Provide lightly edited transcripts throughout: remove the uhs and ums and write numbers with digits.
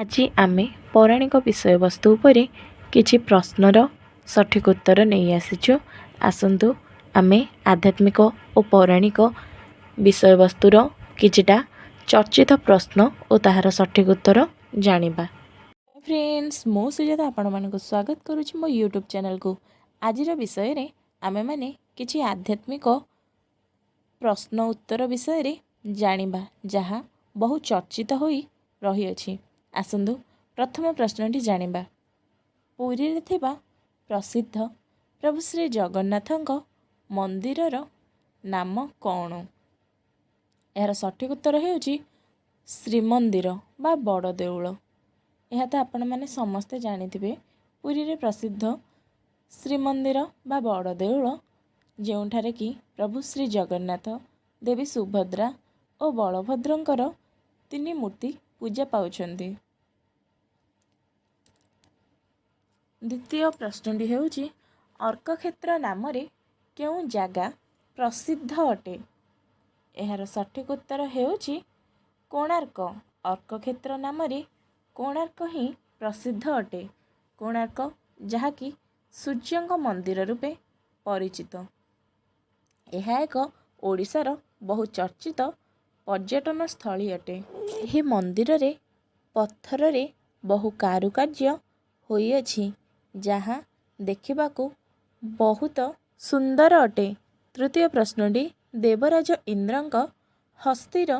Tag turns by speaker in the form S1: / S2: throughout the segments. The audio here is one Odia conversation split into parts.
S1: ଆଜି ଆମେ ପୌରାଣିକ ବିଷୟବସ୍ତୁ ଉପରେ କିଛି ପ୍ରଶ୍ନର ସଠିକ୍ ଉତ୍ତର ନେଇ ଆସିଛୁ। ଆସନ୍ତୁ ଆମେ ଆଧ୍ୟାତ୍ମିକ ଓ ପୌରାଣିକ ବିଷୟବସ୍ତୁର କିଛିଟା ଚର୍ଚ୍ଚିତ ପ୍ରଶ୍ନ ଓ ତାହାର ସଠିକ୍ ଉତ୍ତର ଜାଣିବା। ଫ୍ରେଣ୍ଡସ୍, ମୁଁ ସୁଜାତା ଆପଣମାନଙ୍କୁ ସ୍ୱାଗତ କରୁଛି ମୋ ୟୁଟ୍ୟୁବ୍ ଚ୍ୟାନେଲକୁ। ଆଜିର ବିଷୟରେ ଆମେମାନେ କିଛି ଆଧ୍ୟାତ୍ମିକ ପ୍ରଶ୍ନ ଉତ୍ତର ବିଷୟରେ ଜାଣିବା, ଯାହା ବହୁ ଚର୍ଚ୍ଚିତ ହୋଇ ରହିଅଛି। ଆସନ୍ତୁ ପ୍ରଥମ ପ୍ରଶ୍ନଟି ଜାଣିବା। ପୁରୀରେ ଥିବା ପ୍ରସିଦ୍ଧ ପ୍ରଭୁ ଶ୍ରୀ ଜଗନ୍ନାଥଙ୍କ ମନ୍ଦିରର ନାମ କ'ଣ? ଏହାର ସଠିକ୍ ଉତ୍ତର ହେଉଛି ଶ୍ରୀମନ୍ଦିର ବା ବଡ଼ ଦେଉଳ। ଏହା ତ ଆପଣମାନେ ସମସ୍ତେ ଜାଣିଥିବେ। ପୁରୀରେ ପ୍ରସିଦ୍ଧ ଶ୍ରୀମନ୍ଦିର ବା ବଡ଼ ଦେଉଳ, ଯେଉଁଠାରେ କି ପ୍ରଭୁ ଶ୍ରୀ ଜଗନ୍ନାଥ, ଦେବୀ ସୁଭଦ୍ରା ଓ ବଳଭଦ୍ରଙ୍କର 3 ମୂର୍ତ୍ତି ପୂଜା ପାଉଛନ୍ତି। ଦ୍ୱିତୀୟ ପ୍ରଶ୍ନଟି ହେଉଛି ଅର୍କକ୍ଷେତ୍ର ନାମରେ କେଉଁ ଜାଗା ପ୍ରସିଦ୍ଧ ଅଟେ? ଏହାର ସଠିକ୍ ଉତ୍ତର ହେଉଛି କୋଣାର୍କ। ଅର୍କକ୍ଷେତ୍ର ନାମରେ କୋଣାର୍କ ହିଁ ପ୍ରସିଦ୍ଧ ଅଟେ। କୋଣାର୍କ, ଯାହାକି ସୂର୍ଯ୍ୟଙ୍କ ମନ୍ଦିର ରୂପେ ପରିଚିତ। ଏହା ଏକ ଓଡ଼ିଶାର ବହୁ ଚର୍ଚ୍ଚିତ ପର୍ଯ୍ୟଟନ ସ୍ଥଳୀ ଅଟେ। ଏହି ମନ୍ଦିରରେ ପଥରରେ ବହୁ କାରୁକାର୍ଯ୍ୟ ହୋଇଅଛି, ଯାହା ଦେଖିବାକୁ ବହୁତ ସୁନ୍ଦର ଅଟେ। ତୃତୀୟ ପ୍ରଶ୍ନଟି, ଦେବରାଜ ଇନ୍ଦ୍ରଙ୍କ ହସ୍ତୀର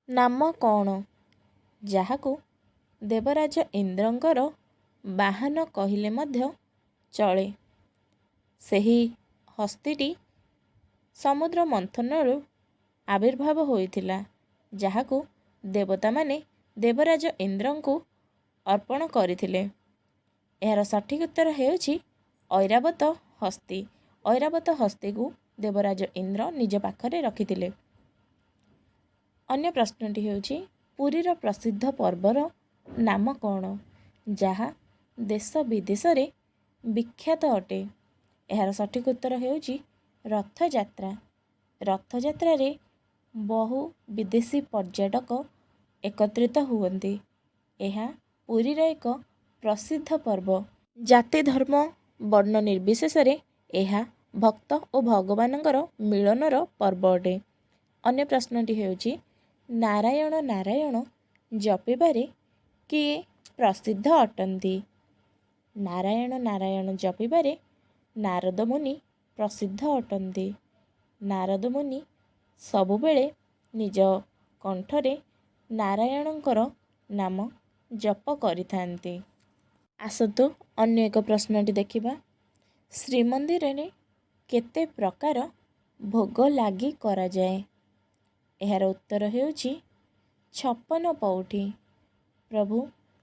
S1: ନାମ କ'ଣ? ଯାହାକୁ ଦେବରାଜ ଇନ୍ଦ୍ରଙ୍କର ବାହନ କହିଲେ ମଧ୍ୟ ଚଳେ। ସେହି ହସ୍ତୀଟି ସମୁଦ୍ର ମନ୍ଥନରୁ ଆବିର୍ଭାବ ହୋଇଥିଲା, ଯାହାକୁ ଦେବତାମାନେ ଦେବରାଜ ଇନ୍ଦ୍ରଙ୍କୁ ଅର୍ପଣ କରିଥିଲେ। ଏହାର ସଠିକ୍ ଉତ୍ତର ହେଉଛି ଐରାବତ ହସ୍ତୀ। ଐରାବତ ହସ୍ତୀକୁ ଦେବରାଜ ଇନ୍ଦ୍ର ନିଜ ପାଖରେ ରଖିଥିଲେ। ଅନ୍ୟ ପ୍ରଶ୍ନଟି ହେଉଛି ପୁରୀର ପ୍ରସିଦ୍ଧ ପର୍ବର ନାମ କ'ଣ? ଯାହା ଦେଶ ବିଦେଶରେ ବିଖ୍ୟାତ ଅଟେ। ଏହାର ସଠିକ୍ ଉତ୍ତର ହେଉଛି ରଥଯାତ୍ରା। ରଥଯାତ୍ରାରେ ବହୁ ବିଦେଶୀ ପର୍ଯ୍ୟଟକ ଏକତ୍ରିତ ହୁଅନ୍ତି। ଏହା ପୁରୀର ଏକ ପ୍ରସିଦ୍ଧ ପର୍ବ। ଜାତି, ଧର୍ମ, ବର୍ଣ୍ଣ ନିର୍ବିଶେଷରେ ଏହା ଭକ୍ତ ଓ ଭଗବାନଙ୍କର ମିଳନର ପର୍ବ ଅଟେ। ଅନ୍ୟ ପ୍ରଶ୍ନଟି ହେଉଛି ନାରାୟଣ ନାରାୟଣ ଜପିବାରେ କିଏ ପ୍ରସିଦ୍ଧ ଅଟନ୍ତି? ନାରାୟଣ ନାରାୟଣ ଜପିବାରେ ନାରଦ ମୁନି ପ୍ରସିଦ୍ଧ ଅଟନ୍ତି। ନାରଦ ମୁନି ସବୁବେଳେ ନିଜ କଣ୍ଠରେ ନାରାୟଣଙ୍କର ନାମ ଜପ କରିଥାନ୍ତି। ଆସନ୍ତୁ ଅନ୍ୟ ଏକ ପ୍ରଶ୍ନଟି ଦେଖିବା। ଶ୍ରୀମନ୍ଦିରରେ କେତେ ପ୍ରକାର ଭୋଗ ଲାଗି କରାଯାଏ? ଏହାର ଉତ୍ତର ହେଉଛି 56 ପଉଠି। ପ୍ରଭୁ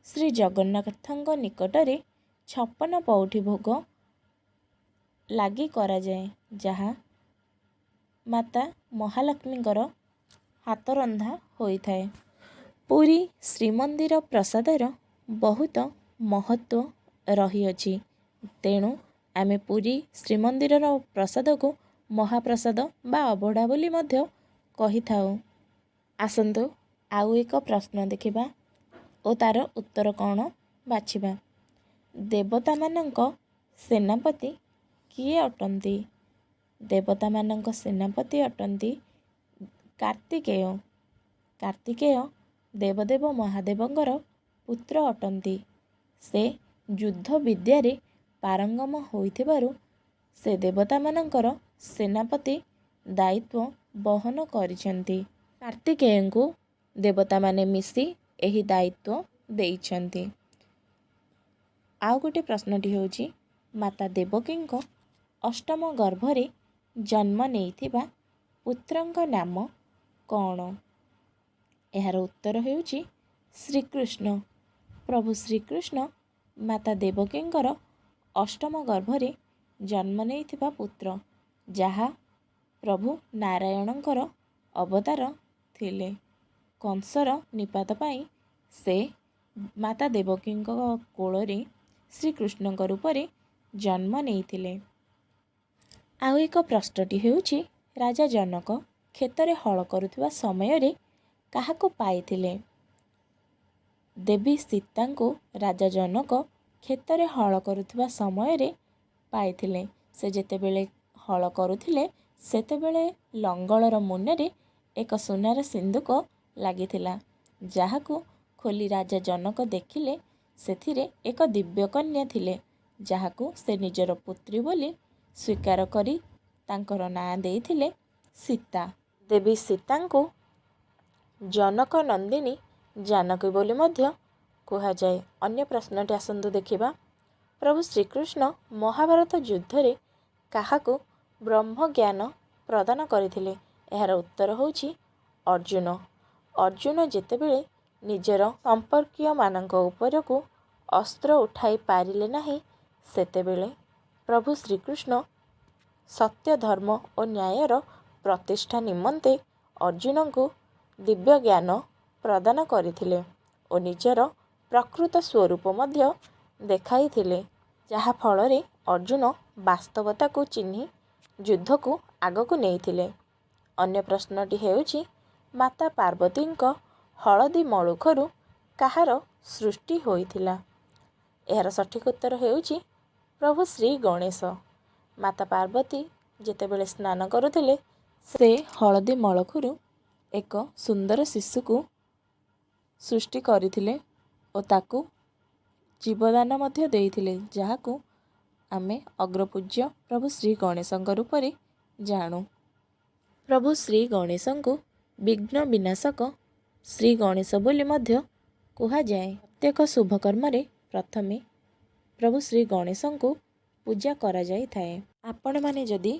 S1: ଶ୍ରୀ ଜଗନ୍ନାଥଙ୍କ ନିକଟରେ 56 ପଉଠି ଭୋଗ ଲାଗି କରାଯାଏ, ଯାହା ମାତା ମହାଲକ୍ଷ୍ମୀଙ୍କର ହାତରନ୍ଧା ହୋଇଥାଏ। ପୁରୀ ଶ୍ରୀମନ୍ଦିର ପ୍ରସାଦର ବହୁତ ମହତ୍ତ୍ୱ ରହିଅଛି। ତେଣୁ ଆମେ ପୁରୀ ଶ୍ରୀମନ୍ଦିରର ପ୍ରସାଦକୁ ମହାପ୍ରସାଦ ବା ଅବଢ଼ା ବୋଲି ମଧ୍ୟ କହିଥାଉ। ଆସନ୍ତୁ ଆଉ ଏକ ପ୍ରଶ୍ନ ଦେଖିବା ଓ ତାର ଉତ୍ତର କ'ଣ ବାଛିବା। ଦେବତାମାନଙ୍କ ସେନାପତି କିଏ ଅଟନ୍ତି? ଦେବତାମାନଙ୍କ ସେନାପତି ଅଟନ୍ତି କାର୍ତ୍ତିକେୟ। କାର୍ତ୍ତିକେୟ ଦେବଦେବ ମହାଦେବଙ୍କର ପୁତ୍ର ଅଟନ୍ତି। ସେ ଯୁଦ୍ଧ ବିଦ୍ୟାରେ ପାରଙ୍ଗମ ହୋଇଥିବାରୁ ସେ ଦେବତାମାନଙ୍କର ସେନାପତି ଦାୟିତ୍ୱ ବହନ କରିଛନ୍ତି। କାର୍ତ୍ତିକେୟଙ୍କୁ ଦେବତାମାନେ ମିଶି ଏହି ଦାୟିତ୍ୱ ଦେଇଛନ୍ତି। ଆଉ ଗୋଟିଏ ପ୍ରଶ୍ନଟି ହେଉଛି ମାତା ଦେବକୀଙ୍କ ଅଷ୍ଟମ ଗର୍ଭରେ ଜନ୍ମ ନେଇଥିବା ପୁତ୍ରଙ୍କ ନାମ କ'ଣ? ଏହାର ଉତ୍ତର ହେଉଛି ଶ୍ରୀକୃଷ୍ଣ। ପ୍ରଭୁ ଶ୍ରୀକୃଷ୍ଣ ମାତା ଦେବକୀଙ୍କର ଅଷ୍ଟମ ଗର୍ଭରେ ଜନ୍ମ ନେଇଥିବା ପୁତ୍ର, ଯାହା ପ୍ରଭୁ ନାରାୟଣଙ୍କର ଅବତାର ଥିଲେ। କଂସର ନିପାତ ପାଇଁ ସେ ମାତା ଦେବକୀଙ୍କ କୋଳରେ ଶ୍ରୀକୃଷ୍ଣଙ୍କ ରୂପରେ ଜନ୍ମ ନେଇଥିଲେ। ଆଉ ଏକ ପ୍ରଶ୍ନଟି ହେଉଛି ରାଜା ଜନକ କ୍ଷେତରେ ହଳ କରୁଥିବା ସମୟରେ କାହାକୁ ପାଇଥିଲେ? ଦେବୀ ସୀତାଙ୍କୁ ରାଜା ଜନକ କ୍ଷେତରେ ହଳ କରୁଥିବା ସମୟରେ ପାଇଥିଲେ। ସେ ଯେତେବେଳେ ହଳ କରୁଥିଲେ ସେତେବେଳେ ଲଙ୍ଗଳର ମୁନରେ ଏକ ସୁନାର ସିନ୍ଦୁକ ଲାଗିଥିଲା, ଯାହାକୁ ଖୋଲି ରାଜା ଜନକ ଦେଖିଲେ ସେଥିରେ ଏକ ଦିବ୍ୟ କନ୍ୟା ଥିଲେ, ଯାହାକୁ ସେ ନିଜର ପୁତ୍ରୀ ବୋଲି ସ୍ୱୀକାର କରି ତାଙ୍କର ନାଁ ଦେଇଥିଲେ ସୀତା। ଦେବୀ ସୀତାଙ୍କୁ ଜନକ ନନ୍ଦିନୀ ଜାନକୀ ବୋଲି ମଧ୍ୟ କୁହାଯାଏ। ଅନ୍ୟ ପ୍ରଶ୍ନଟି ଆସନ୍ତୁ ଦେଖିବା। ପ୍ରଭୁ ଶ୍ରୀକୃଷ୍ଣ ମହାଭାରତ ଯୁଦ୍ଧରେ କାହାକୁ ବ୍ରହ୍ମଜ୍ଞାନ ପ୍ରଦାନ କରିଥିଲେ? ଏହାର ଉତ୍ତର ହେଉଛି ଅର୍ଜୁନ। ଅର୍ଜୁନ ଯେତେବେଳେ ନିଜର ସମ୍ପର୍କୀୟମାନଙ୍କ ଉପରକୁ ଅସ୍ତ୍ର ଉଠାଇ ପାରିଲେ ନାହିଁ, ସେତେବେଳେ ପ୍ରଭୁ ଶ୍ରୀକୃଷ୍ଣ ସତ୍ୟ, ଧର୍ମ ଓ ନ୍ୟାୟର ପ୍ରତିଷ୍ଠା ନିମନ୍ତେ ଅର୍ଜୁନଙ୍କୁ ଦିବ୍ୟ ଜ୍ଞାନ ପ୍ରଦାନ କରିଥିଲେ ଓ ନିଜର ପ୍ରକୃତ ସ୍ୱରୂପ ମଧ୍ୟ ଦେଖାଇଥିଲେ, ଯାହା ଫଳରେ ଅର୍ଜୁନ ବାସ୍ତବତାକୁ ଚିହ୍ନି ଯୁଦ୍ଧକୁ ଆଗକୁ ନେଇଥିଲେ। ଅନ୍ୟ ପ୍ରଶ୍ନଟି ହେଉଛି ମାତା ପାର୍ବତୀଙ୍କ ହଳଦୀ ମଳୁଖରୁ କାହାର ସୃଷ୍ଟି ହୋଇଥିଲା? ଏହାର ସଠିକ୍ ଉତ୍ତର ହେଉଛି ପ୍ରଭୁ ଶ୍ରୀ ଗଣେଶ। ମାତା ପାର୍ବତୀ ଯେତେବେଳେ ସ୍ନାନ କରୁଥିଲେ ସେ ହଳଦୀ ମଳଖରୁ ଏକ ସୁନ୍ଦର ଶିଶୁକୁ ସୃଷ୍ଟି କରିଥିଲେ ଓ ତାକୁ ଜୀବଦାନ ମଧ୍ୟ ଦେଇଥିଲେ, ଯାହାକୁ ଆମେ ଅଗ୍ରପୂଜ୍ୟ ପ୍ରଭୁ ଶ୍ରୀ ଗଣେଶଙ୍କ ରୂପରେ ଜାଣୁ। ପ୍ରଭୁ ଶ୍ରୀ ଗଣେଶଙ୍କୁ ବିଘ୍ନ ବିନାଶକ ଶ୍ରୀ ଗଣେଶ ବୋଲି ମଧ୍ୟ କୁହାଯାଏ। ପ୍ରତ୍ୟେକ ଶୁଭ କର୍ମରେ ପ୍ରଥମେ ପ୍ରଭୁ ଶ୍ରୀ ଗଣେଶଙ୍କୁ ପୂଜା କରାଯାଇଥାଏ। ଆପଣମାନେ ଯଦି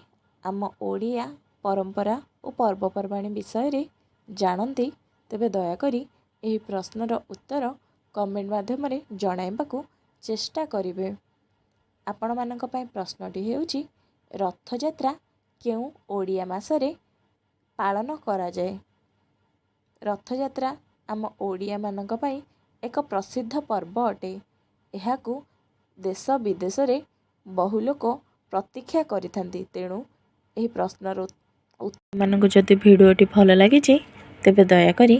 S1: ଆମ ଓଡ଼ିଆ ପରମ୍ପରା ଓ ପର୍ବପର୍ବାଣି ବିଷୟରେ ଜାଣନ୍ତି, ତେବେ ଦୟାକରି ଏହି ପ୍ରଶ୍ନର ଉତ୍ତର କମେଣ୍ଟ ମାଧ୍ୟମରେ ଜଣାଇବାକୁ ଚେଷ୍ଟା କରିବେ। ଆପଣମାନଙ୍କ ପାଇଁ ପ୍ରଶ୍ନଟି ହେଉଛି ରଥଯାତ୍ରା କେଉଁ ଓଡ଼ିଆ ମାସରେ ପାଳନ କରାଯାଏ? ରଥଯାତ୍ରା ଆମ ଓଡ଼ିଆମାନଙ୍କ ପାଇଁ ଏକ ପ୍ରସିଦ୍ଧ ପର୍ବ ଅଟେ। ଏହାକୁ ଦେଶ ବିଦେଶରେ ବହୁ ଲୋକ ପ୍ରତୀକ୍ଷା କରିଥାନ୍ତି। ତେଣୁ ଏହି ପ୍ରଶ୍ନର ମାନଙ୍କୁ ଯଦି ଭିଡ଼ିଓଟି ଭଲ ଲାଗିଛି ତେବେ ଦୟାକରି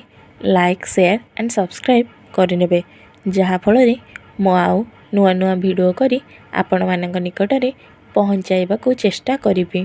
S1: ଲାଇକ୍, ସେୟାର ଆଣ୍ଡ ସବସ୍କ୍ରାଇବ୍ କରିନେବେ, ଯାହାଫଳରେ ମୁଁ ଆଉ ନୂଆ ନୂଆ ଭିଡ଼ିଓ କରି ଆପଣମାନଙ୍କ ନିକଟରେ ପହଞ୍ଚାଇବାକୁ ଚେଷ୍ଟା କରିବି।